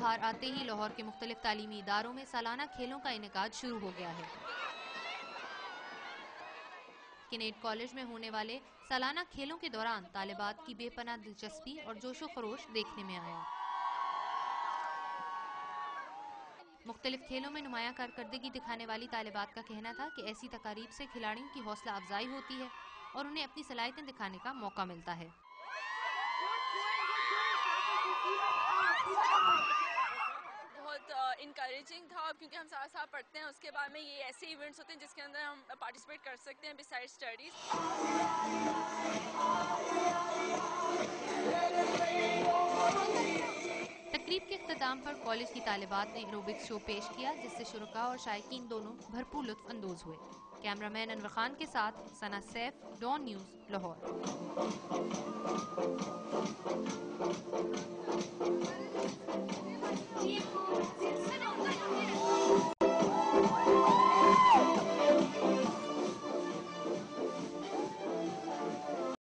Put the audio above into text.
بہار آتے ہی لاہور کے مختلف تعلیمی اداروں میں سالانہ کھیلوں کا انعقاد شروع ہو گیا ہے۔ کینیڈ کالج میں ہونے والے سالانہ کھیلوں کے دوران طالبات کی بے پناہ دلچسپی اور جوش و خروش دیکھنے میں آیا۔ مختلف کھیلوں میں نمایاں کارکردگی دکھانے والی طالبات کا کہنا تھا کہ ایسی تقاریب سے کھلاڑیوں کی حوصلہ افزائی ہوتی ہے اور انہیں اپنی صلاحیتیں دکھانے کا موقع ملتا ہے۔ بہت انکریجنگ تھا کیونکہ ہم ساتھ ساتھ پڑھتے ہیں، اس کے بعد میں یہ ایسے ایونٹس ہوتے ہیں جس کے اندر ہم پارٹیسپیٹ کر سکتے ہیں بسائڈ اسٹڈیز۔ تقریب کے اختتام پر کالج کی طالبات نے ایروبکس شو پیش کیا جس سے شرکاء اور شائقین دونوں بھرپور لطف اندوز ہوئے۔ کیمرہ مین انور خان کے ساتھ ثنا سیف، ڈان نیوز، لاہور۔